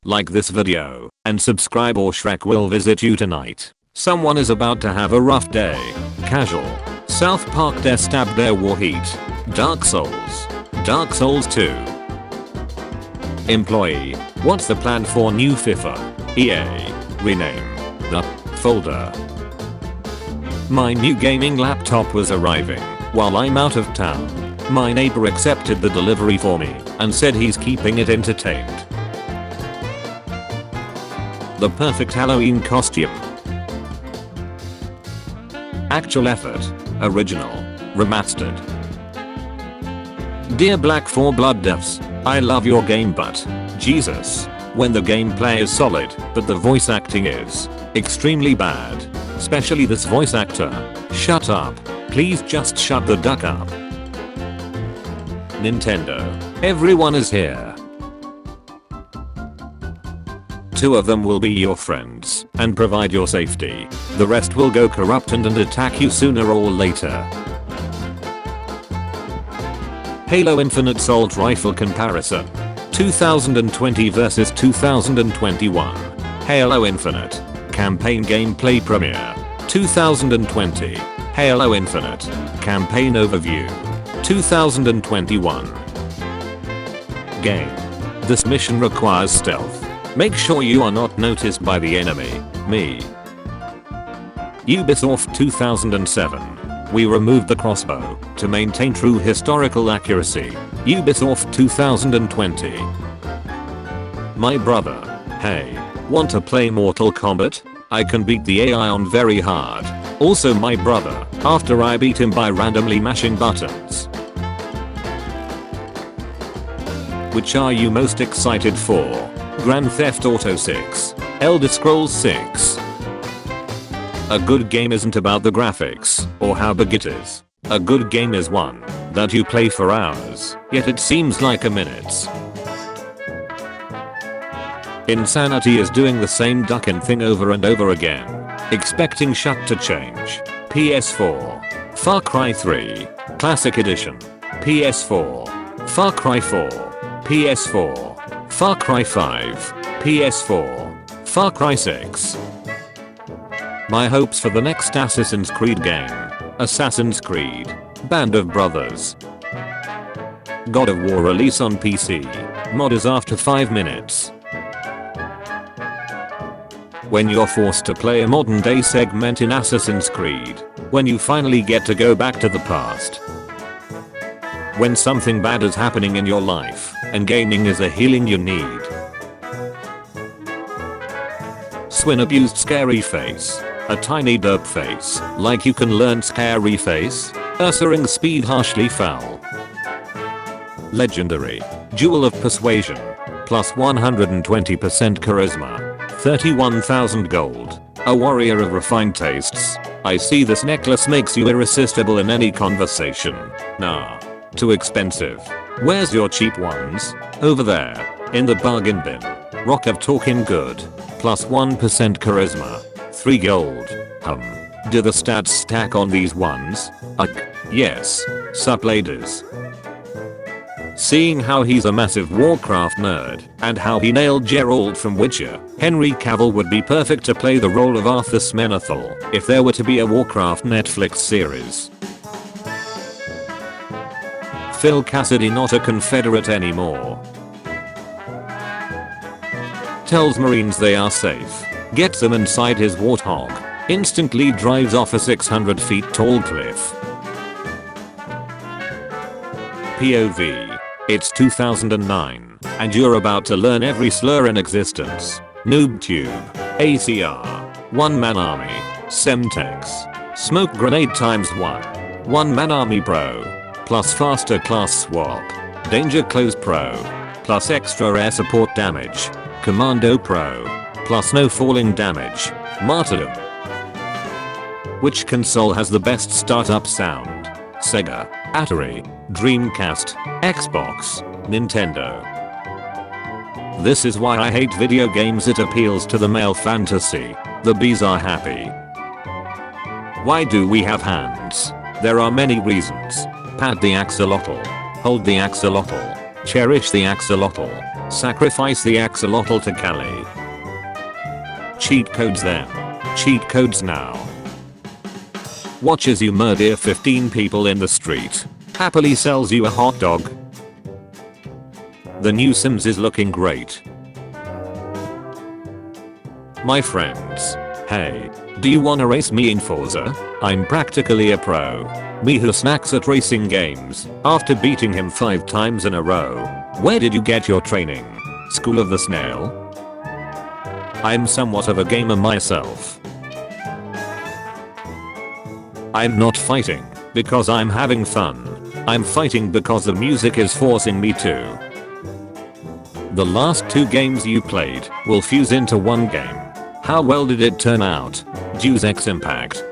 like this video, and subscribe or Shrek will visit you tonight. Someone is about to have a rough day. Casual. South Park Death Stab Their War Heat. Dark Souls. Dark Souls 2. Employee. What's the plan for new FIFA? EA. Rename the folder. My new gaming laptop was arriving while I'm out of town. My neighbor accepted the delivery for me and said he's keeping it entertained. The perfect Halloween costume. Actual effort. Original. Remastered. Dear Black 4 Blood Devs, I love your game but Jesus, when the gameplay is solid but the voice acting is extremely bad. Especially this voice actor. Shut up. Please just shut the duck up. Nintendo. Everyone is here. 2 of them will be your friends and provide your safety. The rest will go corrupt and attack you sooner or later. Halo Infinite Assault Rifle Comparison. 2020 vs 2021. Halo Infinite. Campaign Gameplay Premiere. 2020. Halo Infinite. Campaign Overview. 2021. Game. This mission requires stealth. Make sure you are not noticed by the enemy. Me. Ubisoft 2007. We removed the crossbow to maintain true historical accuracy. Ubisoft 2020. My brother. Hey, want to play Mortal Kombat? I can beat the AI on very hard. Also my brother, after I beat him by randomly mashing buttons. Which are you most excited for? Grand Theft Auto 6. Elder Scrolls 6. A good game isn't about the graphics or how big it is. A good game is one that you play for hours, yet it seems like a minute. Insanity is doing the same ducking thing over and over again, expecting shit to change. PS4. Far Cry 3. Classic Edition. PS4. Far Cry 4. PS4. Far Cry 5. PS4. Far Cry 6. My hopes for the next Assassin's Creed game. Assassin's Creed. Band of Brothers. God of War release on PC. Mod is after 5 minutes. When you're forced to play a modern day segment in Assassin's Creed. When you finally get to go back to the past. When something bad is happening in your life and gaming is a healing you need. Swin abused scary face. A tiny derp face. Like you can learn scary face. Ursaring speed harshly foul. Legendary. Jewel of Persuasion. Plus 120% charisma. 31,000 gold. A warrior of refined tastes. I see this necklace makes you irresistible in any conversation. Nah. Too expensive. Where's your cheap ones? Over there. In the bargain bin. Rock of talking good. Plus 1% charisma. 3 gold. Do the stats stack on these ones? Yes. Sup ladies. Seeing how he's a massive Warcraft nerd, and how he nailed Geralt from Witcher, Henry Cavill would be perfect to play the role of Arthur Smenethil if there were to be a Warcraft Netflix series. Phil Cassidy not a Confederate anymore. Tells Marines they are safe. Gets them inside his Warthog. Instantly drives off a 600 feet tall cliff. POV. It's 2009, and you're about to learn every slur in existence. NoobTube. ACR. One Man Army. Semtex. Smoke Grenade times 1. One Man Army Pro. Plus faster class swap. Danger Close Pro. Plus extra air support damage. Commando Pro. Plus no falling damage. Martyrdom. Which console has the best startup sound? Sega, Atari, Dreamcast, Xbox, Nintendo. This is why I hate video games. It appeals to the male fantasy. The bees are happy. Why do we have hands? There are many reasons. Pat the axolotl. Hold the axolotl. Cherish the axolotl. Sacrifice the axolotl to Cali. Cheat codes then. Cheat codes now. Watch as you murder 15 people in the street. Happily sells you a hot dog. The new Sims is looking great. My friends. Hey. Do you wanna race me in Forza? I'm practically a pro. Me who snacks at racing games after beating him 5 times in a row. Where did you get your training? School of the Snail? I'm somewhat of a gamer myself. I'm not fighting because I'm having fun. I'm fighting because the music is forcing me to. The last 2 games you played will fuse into one game. How well did it turn out? Deus Ex Impact.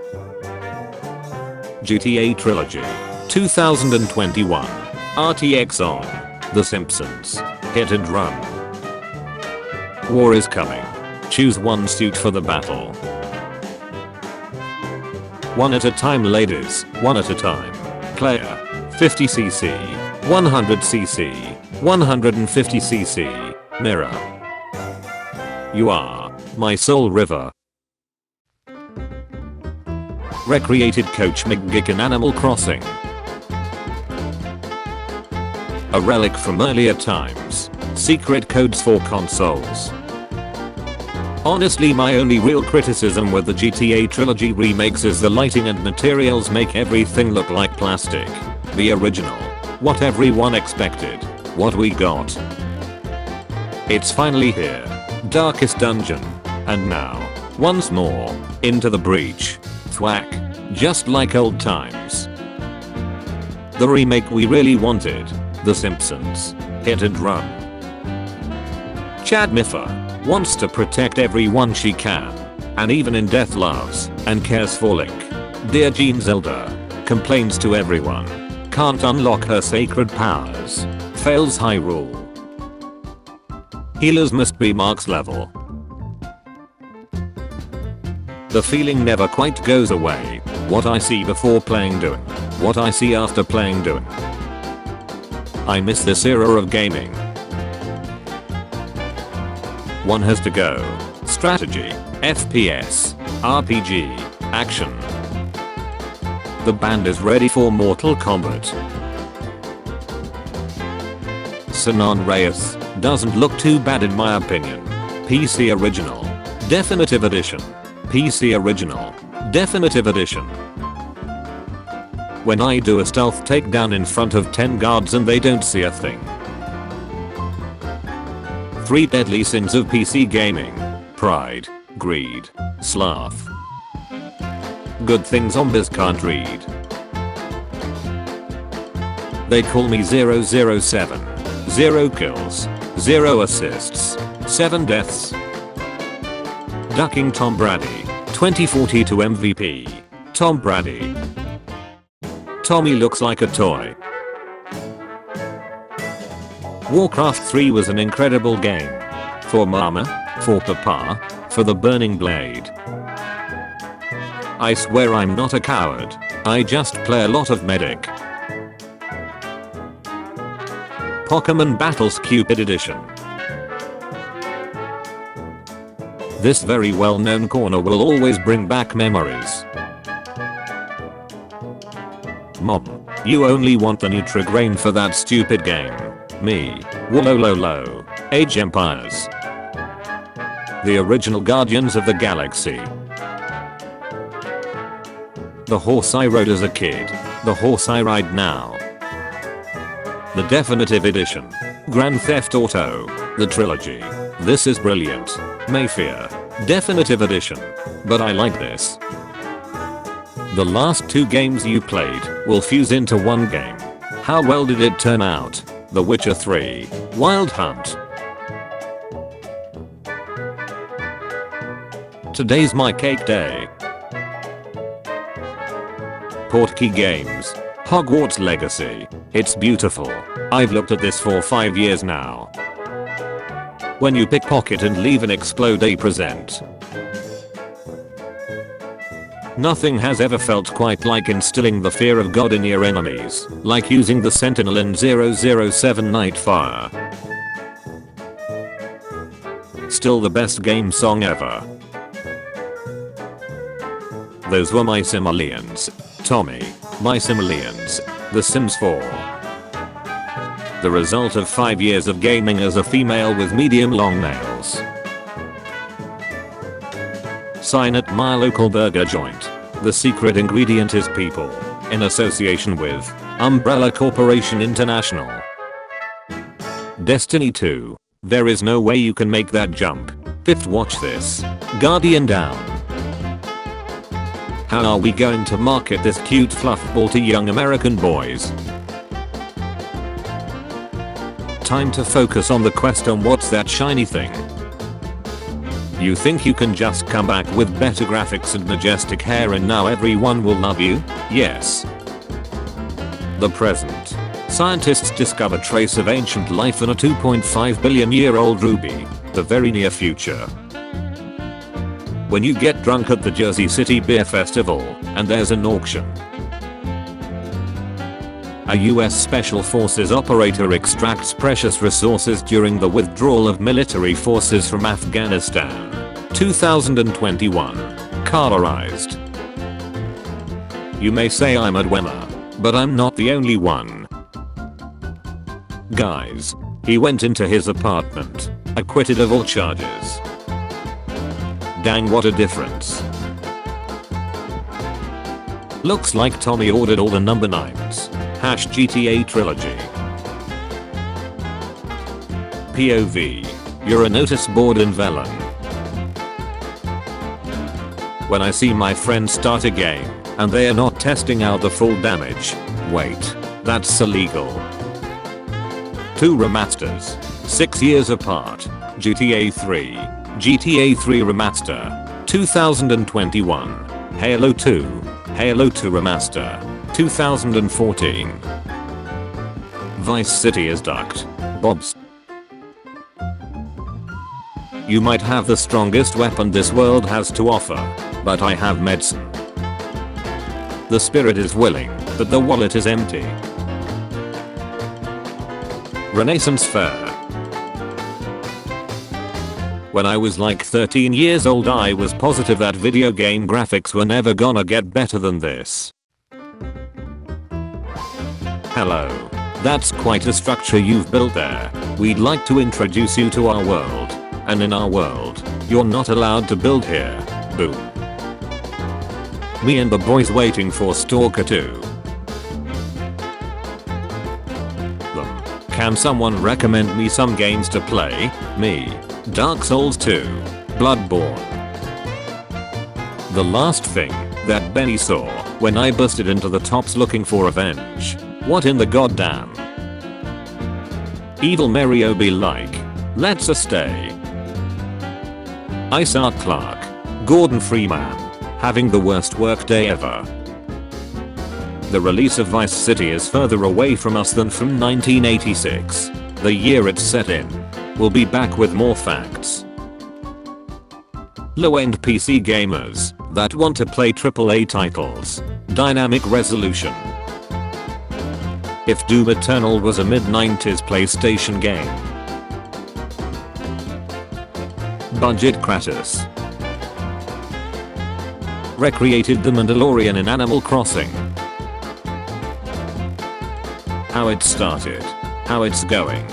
GTA Trilogy. 2021. RTX on. The Simpsons. Hit and run. War is coming. Choose one suit for the battle. One at a time ladies, one at a time. Player. 50cc. 100cc. 150cc. Mirror. You are my soul river. Recreated Coach McGick in Animal Crossing. A relic from earlier times. Secret codes for consoles. Honestly, my only real criticism with the GTA Trilogy remakes is the lighting and materials make everything look like plastic. The original. What everyone expected. What we got. It's finally here. Darkest dungeon. And now, once more, into the breach. Thwack. Just like old times. The remake we really wanted. The Simpsons. Hit and run. Chad Miffer wants to protect everyone she can. And even in death loves and cares for Link. Dear Jean Zelda. Complains to everyone. Can't unlock her sacred powers. Fails Hyrule. Healers must be Mark's level. The feeling never quite goes away. What I see before playing doing. What I see after playing doing. I miss this era of gaming. One has to go. Strategy, FPS, RPG, action. The band is ready for Mortal Kombat. San Andreas doesn't look too bad in my opinion. PC Original. Definitive Edition. PC Original. Definitive Edition. When I do a stealth takedown in front of 10 guards and they don't see a thing. 3 deadly sins of PC gaming. Pride, greed, sloth. Good thing zombies can't read. They call me 007. 0 kills. 0 assists. 7 deaths. Ducking Tom Brady. 2042 MVP. Tom Brady. Tommy looks like a toy. Warcraft 3 was an incredible game. For Mama, for Papa, for the Burning Blade. I swear I'm not a coward. I just play a lot of Medic. Pokemon Battles Cupid Edition. This very well-known corner will always bring back memories. Mom, you only want the Nutrigrain for that stupid game. Me. Wolololo. Age Empires. The original Guardians of the Galaxy. The horse I rode as a kid. The horse I ride now. The Definitive Edition. Grand Theft Auto. The Trilogy. This is brilliant. Mayfair. Definitive Edition. But I like this. The last 2 games you played will fuse into one game. How well did it turn out? The Witcher 3. Wild Hunt. Today's my cake day. Portkey Games. Hogwarts Legacy. It's beautiful. I've looked at this for 5 years now. When you pickpocket and leave and explode a present. Nothing has ever felt quite like instilling the fear of God in your enemies, like using the Sentinel in 007 Nightfire. Still the best game song ever. Those were my simoleons. Tommy, my simoleons. The Sims 4. The result of 5 years of gaming as a female with medium long nails. Sign at my local burger joint. The secret ingredient is people, in association with Umbrella Corporation International. Destiny 2. There is no way you can make that jump. 5th watch this. Guardian down. How are we going to market this cute fluff ball to young American boys? Time to focus on the quest on what's that shiny thing. You think you can just come back with better graphics and majestic hair and now everyone will love you? Yes. The present. Scientists discover trace of ancient life in a 2.5 billion year old ruby. The very near future. When you get drunk at the Jersey City Beer Festival and there's an auction. A US Special Forces operator extracts precious resources during the withdrawal of military forces from Afghanistan. 2021. Colorized. You may say I'm a winner, but I'm not the only one. Guys, he went into his apartment, acquitted of all charges. Dang, what a difference. Looks like Tommy ordered all the number 9s. #GTA Trilogy. POV. You're a notice board in vellum. When I see my friends start a game, and they are not testing out the full damage. Wait, that's illegal. 2 remasters. 6 years apart. GTA 3. GTA 3 Remaster. 2021. Halo 2. Halo 2 Remaster. 2014. Vice City is ducked. Bobs. You might have the strongest weapon this world has to offer, but I have medicine. The spirit is willing, but the wallet is empty. Renaissance Fair. When I was like 13 years old, I was positive that video game graphics were never gonna get better than this. Hello. That's quite a structure you've built there. We'd like to introduce you to our world. And in our world, you're not allowed to build here. Boom. Me and the boys waiting for Stalker 2. Can someone recommend me some games to play? Me. Dark Souls 2. Bloodborne. The last thing that Benny saw when I busted into the tops looking for revenge. What in the goddamn? Evil Mario be like, let's stay. Isaac Clarke. Gordon Freeman. Having the worst workday ever. The release of Vice City is further away from us than from 1986, the year it's set in. We'll be back with more facts. Low-end PC gamers that want to play AAA titles. Dynamic resolution. If Doom Eternal was a mid-90s PlayStation game. Budget Kratos. Recreated the Mandalorian in Animal Crossing. How it started. How it's going.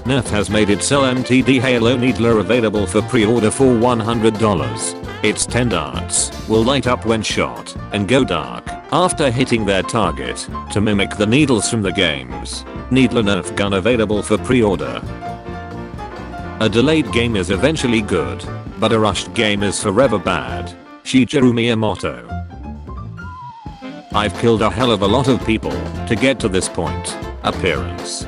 Nerf has made its LMTD Halo Needler available for pre-order for $100. Its 10 darts will light up when shot and go dark after hitting their target to mimic the needles from the games. Needler Nerf gun available for pre-order. A delayed game is eventually good, but a rushed game is forever bad. Shigeru Miyamoto. I've killed a hell of a lot of people to get to this point. Appearance.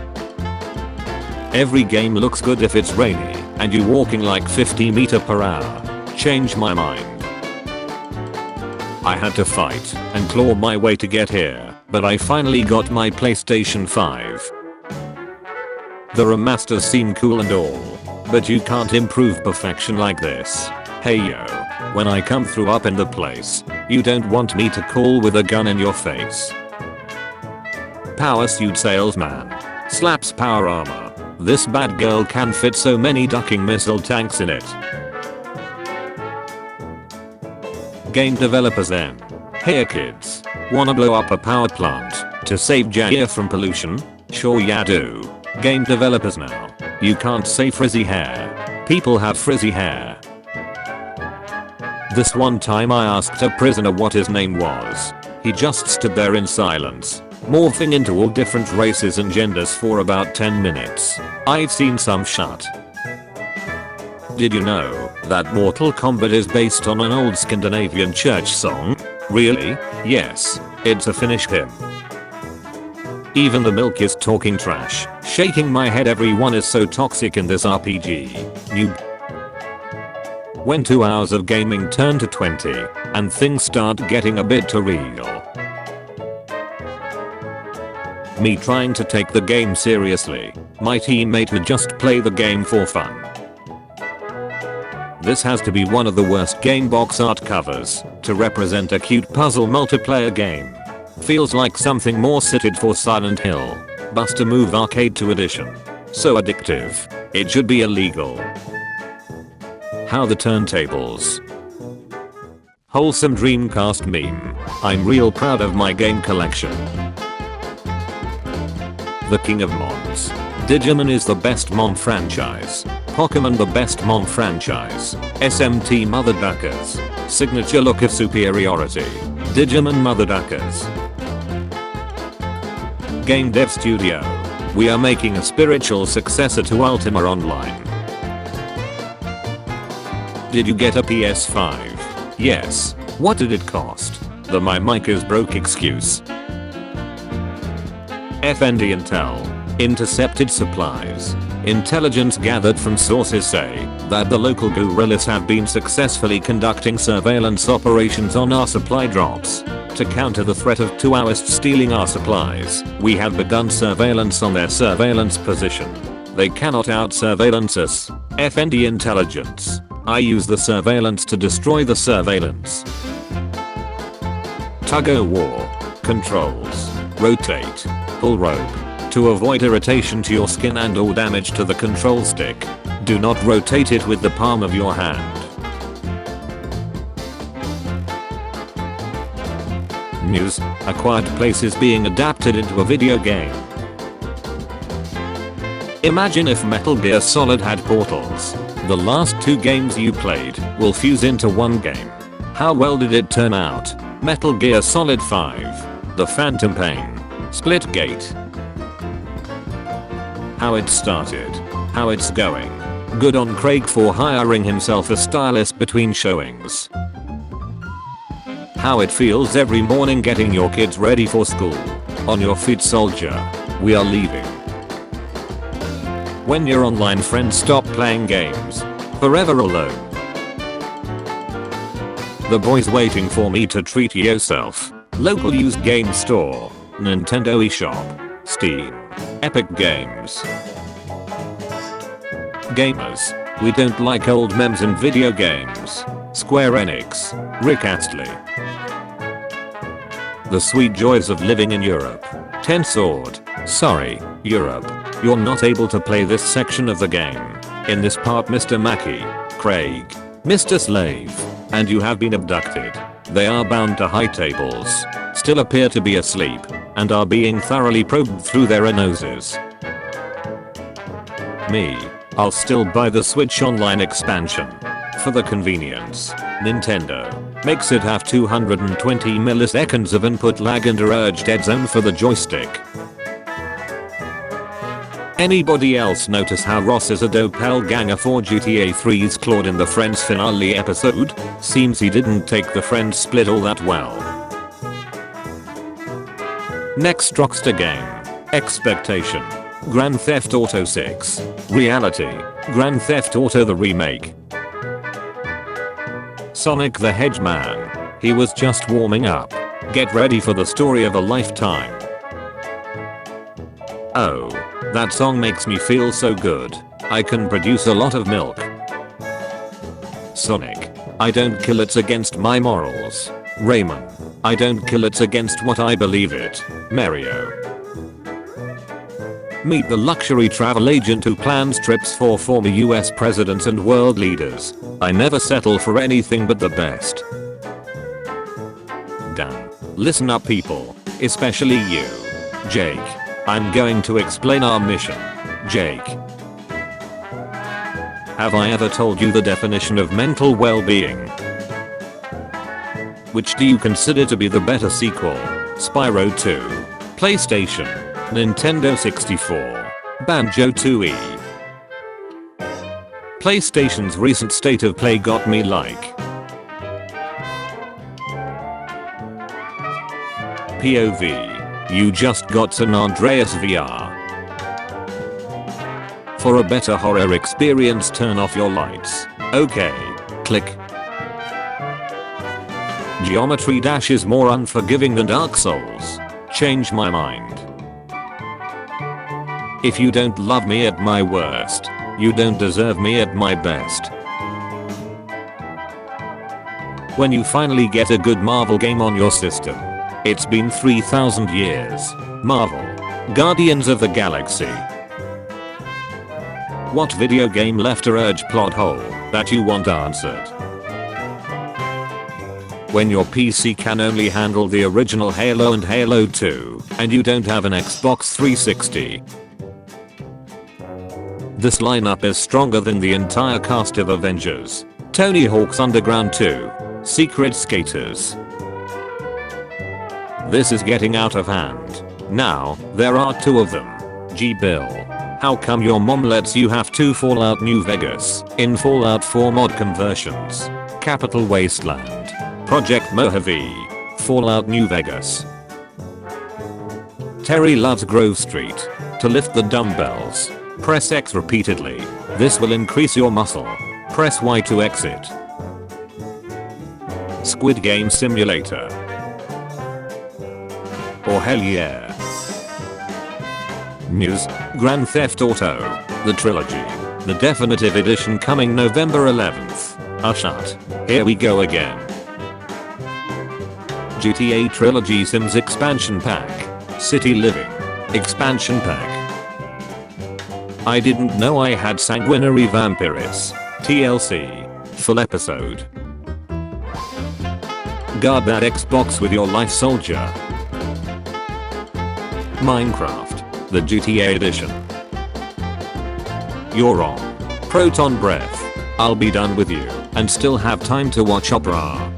Every game looks good if it's rainy and you walking like 50 mph. Change my mind. I had to fight and claw my way to get here, but I finally got my PlayStation 5. The remasters seem cool and all, but you can't improve perfection like this. Hey yo, when I come through up in the place, you don't want me to call with a gun in your face. Power suit salesman. Slaps power armor. This bad girl can fit so many ducking missile tanks in it. Game developers then. Hey kids, wanna blow up a power plant to save Jair from pollution? Sure ya do. Game developers now. You can't say frizzy hair. People have frizzy hair. This one time I asked a prisoner what his name was. He just stood there in silence, morphing into all different races and genders for about 10 minutes. I've seen some shut. Did you know that Mortal Kombat is based on an old Scandinavian church song? Really? Yes, it's a Finnish hymn. Even the milk is talking trash. Shaking my head, everyone is so toxic in this RPG. Noob. When 2 hours of gaming turn to 20, and things start getting a bit too real. Me trying to take the game seriously, my teammate would just play the game for fun. This has to be one of the worst game box art covers to represent a cute puzzle multiplayer game. Feels like something more suited for Silent Hill, Bust a Move Arcade 2 edition. So addictive, it should be illegal. How the turntables. Wholesome Dreamcast meme. I'm real proud of my game collection. The king of mons. Digimon is the best mon franchise. Pokemon the best mon franchise. SMT motherduckers. Signature look of superiority. Digimon motherduckers. Game Dev Studio. We are making a spiritual successor to Ultima Online. Did you get a PS5? Yes. What did it cost? The my mic is broke excuse. FND Intel. Intercepted supplies. Intelligence gathered from sources say that the local guerrillas have been successfully conducting surveillance operations on our supply drops. To counter the threat of Taoists stealing our supplies, we have begun surveillance on their surveillance position. They cannot out-surveillance us. FND Intelligence. I use the surveillance to destroy the surveillance. Tug-o-war. Controls. Rotate. Pull rope. To avoid irritation to your skin and or damage to the control stick, do not rotate it with the palm of your hand. News. A Quiet Place is being adapted into a video game. Imagine if Metal Gear Solid had portals. The last 2 games you played will fuse into one game. How well did it turn out? Metal Gear Solid 5. The Phantom Pain. Splitgate. How it started. How it's going. Good on Craig for hiring himself a stylist between showings. How it feels every morning getting your kids ready for school. On your feet, soldier. We are leaving. When your online friends stop playing games. Forever alone. The boys waiting for me to treat yourself. Local used game store. Nintendo eShop. Steam. Epic Games. Gamers. We don't like old memes in video games. Square Enix. Rick Astley. The sweet joys of living in Europe. Ten Sword. Sorry, Europe. You're not able to play this section of the game. In this part Mr. Mackey, Craig, Mr. Slave, and you have been abducted. They are bound to high tables, still appear to be asleep, and are being thoroughly probed through their noses. Me. I'll still buy the Switch Online expansion. For the convenience. Nintendo makes it have 220 milliseconds of input lag and a urge dead zone for the joystick. Anybody else notice how Ross is a doppelganger for GTA 3's Claude in the Friends finale episode? Seems he didn't take the Friends split all that well. Next Rockstar game. Expectation. Grand Theft Auto 6. Reality. Grand Theft Auto the remake. Sonic the Hedgehog. He was just warming up. Get ready for the story of a lifetime. Oh, that song makes me feel so good. I can produce a lot of milk. Sonic. I don't kill, it's against my morals. Raymond. I don't kill, it's against what I believe it. Mario. Meet the luxury travel agent who plans trips for former US presidents and world leaders. I never settle for anything but the best. Dan. Listen up people, especially you. Jake. I'm going to explain our mission. Jake. Have I ever told you the definition of mental well-being? Which do you consider to be the better sequel? Spyro 2. PlayStation. Nintendo 64. Banjo 2E. PlayStation's recent state of play got me like. POV. You just got San Andreas VR. For a better horror experience, turn off your lights. Okay. Click. Geometry Dash is more unforgiving than Dark Souls. Change my mind. If you don't love me at my worst, you don't deserve me at my best. When you finally get a good Marvel game on your system. It's been 3,000 years. Marvel. Guardians of the Galaxy. What video game left a urge plot hole that you want answered? When your PC can only handle the original Halo and Halo 2, and you don't have an Xbox 360. This lineup is stronger than the entire cast of Avengers, Tony Hawk's Underground 2, Secret Skaters. This is getting out of hand. Now, there are 2 of them. G. Bill. How come your mom lets you have 2 Fallout New Vegas in Fallout 4 mod conversions? Capital Wasteland. Project Mojave. Fallout New Vegas. Terry loves Grove Street. To lift the dumbbells, press X repeatedly. This will increase your muscle. Press Y to exit. Squid Game Simulator. Oh hell yeah. News. Grand Theft Auto. The Trilogy. The Definitive Edition coming November 11th. Shut. Here we go again. GTA Trilogy Sims Expansion Pack. City Living. Expansion Pack. I didn't know I had Sanguinary Vampiris. TLC. Full episode. Guard that Xbox with your life, soldier. Minecraft. The GTA edition. You're on. Proton Breath. I'll be done with you and still have time to watch opera.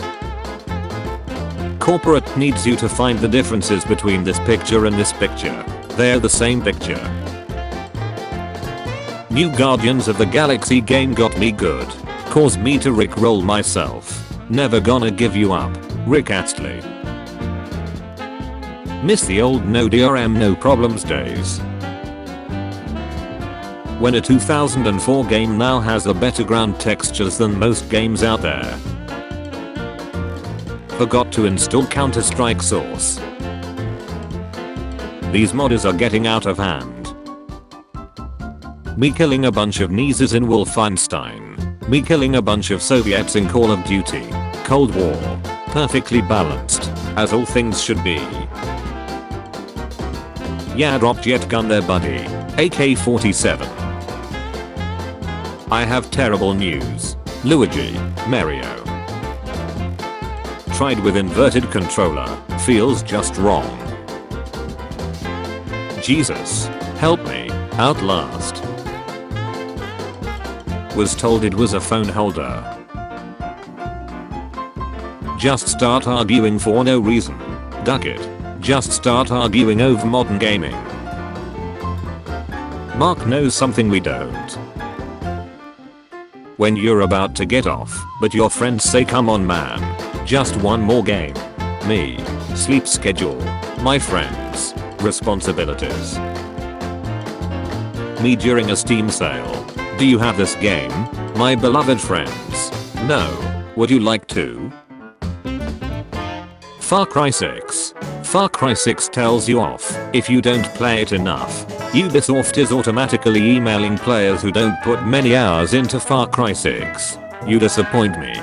Corporate needs you to find the differences between this picture and this picture. They're the same picture. New Guardians of the Galaxy game got me good. Caused me to rickroll myself. Never gonna give you up. Rick Astley. Miss the old no DRM no problems days. When a 2004 game now has a better ground textures than most games out there. Forgot to install Counter-Strike Source. These modders are getting out of hand. Me killing a bunch of Nieses in Wolfenstein. Me killing a bunch of Soviets in Call of Duty. Cold War. Perfectly balanced, as all things should be. Yeah, dropped jet gun there buddy. AK-47. I have terrible news. Luigi, Mario. Tried with inverted controller, feels just wrong. Jesus, help me, Outlast. Was told it was a phone holder. Just start arguing for no reason. Duck it. Just start arguing over modern gaming. Mark knows something we don't. When you're about to get off, but your friends say come on man, just one more game. Me. Sleep schedule. My friends. Responsibilities. Me during a Steam sale. Do you have this game? My beloved friends. No. Would you like to? Far Cry 6. Far Cry 6 tells you off if you don't play it enough. Ubisoft is automatically emailing players who don't put many hours into Far Cry 6. You disappoint me.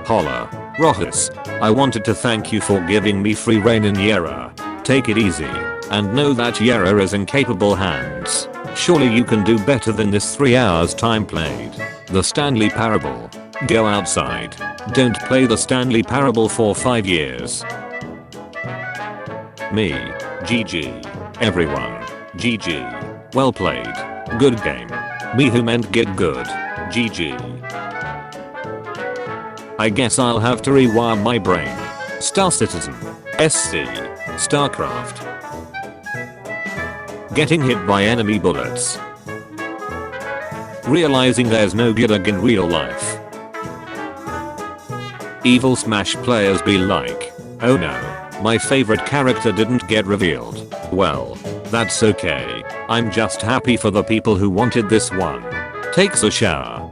Holla. Rohis, I wanted to thank you for giving me free reign in Yera. Take it easy, and know that Yera is in capable hands. Surely you can do better than this 3 hours time played. The Stanley Parable. Go outside. Don't play the Stanley Parable for 5 years. Me. GG. Everyone. GG. Well played. Good game. Me who meant get good. GG. I guess I'll have to rewire my brain. Star Citizen. SC. StarCraft. Getting hit by enemy bullets. Realizing there's no Gillig in real life. Evil Smash players be like, oh no, my favorite character didn't get revealed. Well, that's okay. I'm just happy for the people who wanted this one. Takes a shower.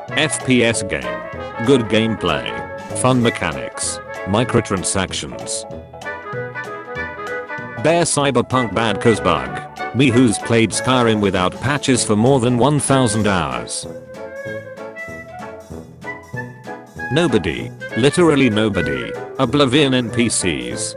FPS game. Good gameplay. Fun mechanics. Microtransactions. Bear Cyberpunk bad cause bug. Me who's played Skyrim without patches for more than 1000 hours. Nobody. Literally nobody. Oblivion NPCs.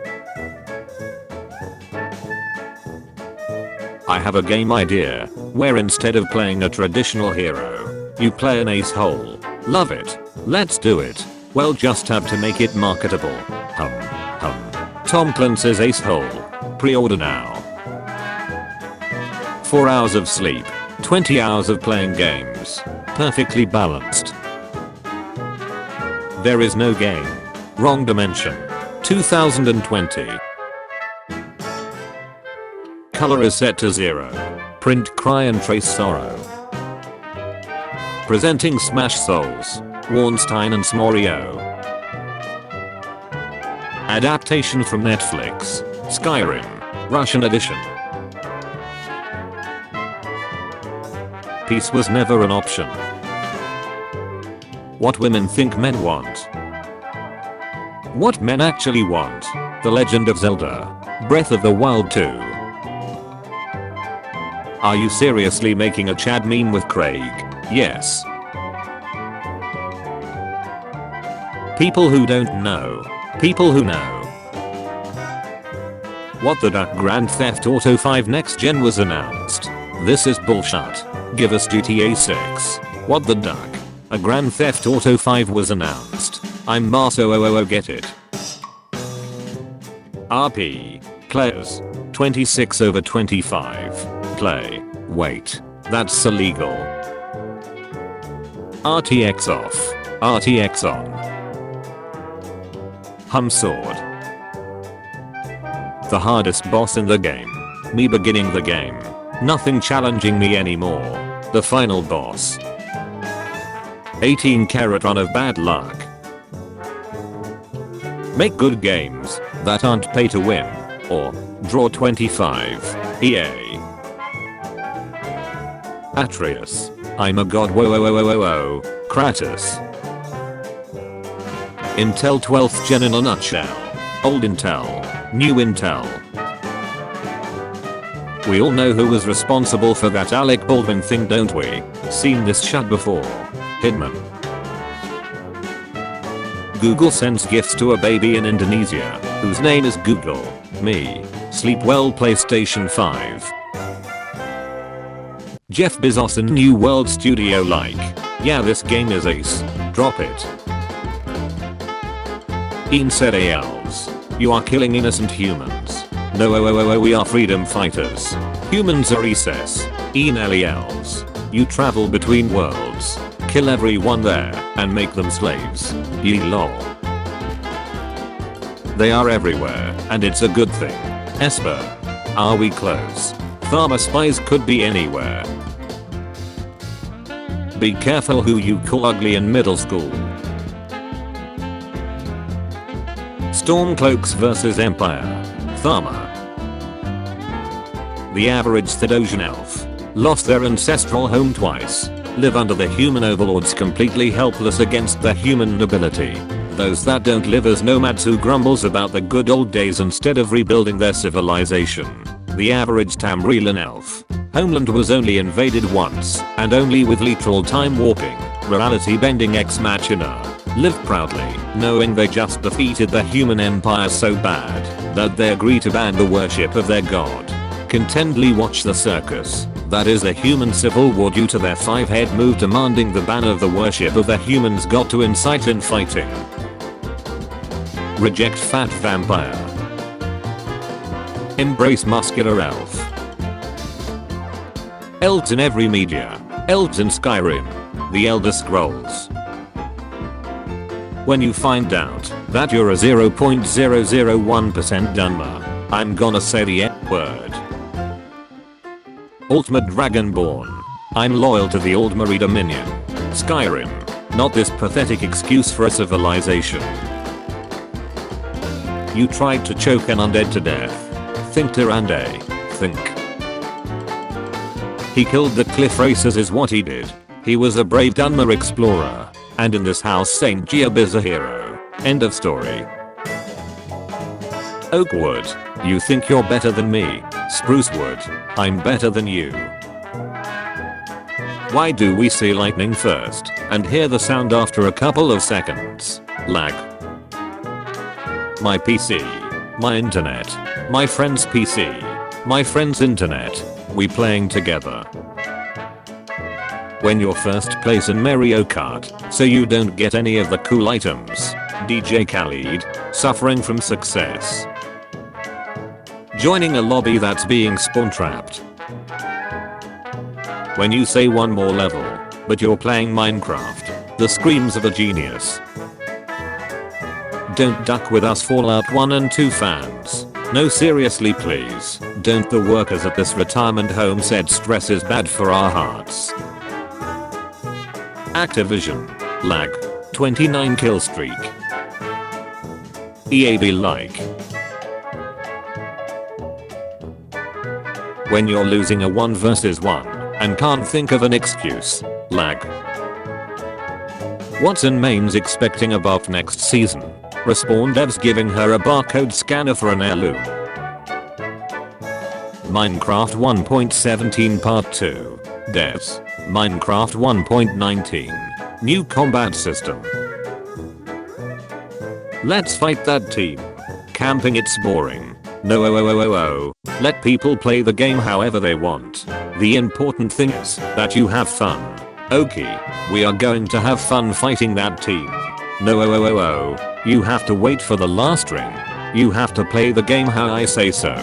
I have a game idea, where instead of playing a traditional hero, you play an ace-hole. Love it. Let's do it. Well, just have to make it marketable. Tom Clancy's Ace-Hole. Pre-order now. 4 hours of sleep. 20 hours of playing games. Perfectly balanced. There is no game. Wrong dimension. 2020. Color is set to 0. Print cry and trace sorrow. Presenting Smash Souls. Warnstein and Smorio. Adaptation from Netflix. Skyrim. Russian edition. Peace was never an option. What women think men want. What men actually want. The Legend of Zelda. Breath of the Wild 2. Are you seriously making a Chad meme with Craig? Yes. People who don't know. People who know. What the duck Grand Theft Auto 5 Next Gen was announced. This is bullshit. Give us GTA 6. What the duck? A Grand Theft Auto 5 was announced. I'm Marso get it. RP. Players. 26/25. Play. Wait. That's illegal. RTX off. RTX on. Hum sword. The hardest boss in the game. Me beginning the game. Nothing challenging me anymore. The final boss. 18-karat run of bad luck. Make good games that aren't pay to win. Or draw 25. EA. Atreus. I'm a god whoa. Kratos. Intel 12th gen in a nutshell. Old Intel. New Intel. We all know who was responsible for that Alec Baldwin thing, don't we? Seen this shit before. Hidman. Google sends gifts to a baby in Indonesia, whose name is Google. Me. Sleep well PlayStation 5. Jeff Bezos and New World Studio like, yeah, this game is ace. Drop it. Ian said ALs. You are killing innocent humans. No, we are freedom fighters. Humans are recess. Ian LELs. You travel between worlds. Kill everyone there and make them slaves. Ye lol. They are everywhere and it's a good thing. Esper. Are we close? Pharma spies could be anywhere. Be careful who you call ugly in middle school. Stormcloaks vs Empire. Pharma. The average Thedosian elf. Lost their ancestral home twice. Live under the human overlords completely helpless against the human nobility. Those that don't live as nomads who grumbles about the good old days instead of rebuilding their civilization. The average Tamrilan elf. Homeland was only invaded once, and only with literal time warping. Reality bending ex machina. Live proudly, knowing they just defeated the human empire so bad that they agree to ban the worship of their god. Contently watch the circus. That is a human civil war due to their 5-head move demanding the ban of the worship of the human's god to incite infighting. Reject fat vampire. Embrace muscular elf. Elves in every media. Elves in Skyrim. The Elder Scrolls. When you find out that you're a 0.001% Dunmer, I'm gonna say the N-word. Ultimate Dragonborn. I'm loyal to the Aldmeri Dominion. Skyrim. Not this pathetic excuse for a civilization. You tried to choke an undead to death. Think Tyrande. Think. He killed the cliff racers is what he did. He was a brave Dunmer explorer. And in this house Saint Geob is a hero. End of story. Oakwood. You think you're better than me. Sprucewood. I'm better than you. Why do we see lightning first and hear the sound after a couple of seconds? Lag. My PC. My internet. My friend's PC. My friend's internet. We playing together. When you're first place in Mario Kart, so you don't get any of the cool items. DJ Khaled. Suffering from success. Joining a lobby that's being spawn trapped. When you say one more level, but you're playing Minecraft. The screams of a genius. Don't duck with us Fallout 1 and 2 fans. No, seriously please, don't. The workers at this retirement home said stress is bad for our hearts. Activision. Lag. 29 kill streak. EAB like. When you're losing a 1 versus 1 and can't think of an excuse. Lag. What's in Maine's expecting a buff next season? Respawn devs giving her a barcode scanner for an heirloom. Minecraft 1.17 Part 2. Devs. Minecraft 1.19. New combat system. Let's fight that team. Camping, it's boring. No, let people play the game however they want. The important thing is that you have fun. Okay, we are going to have fun fighting that team. No, you have to wait for the last ring. You have to play the game how I say so.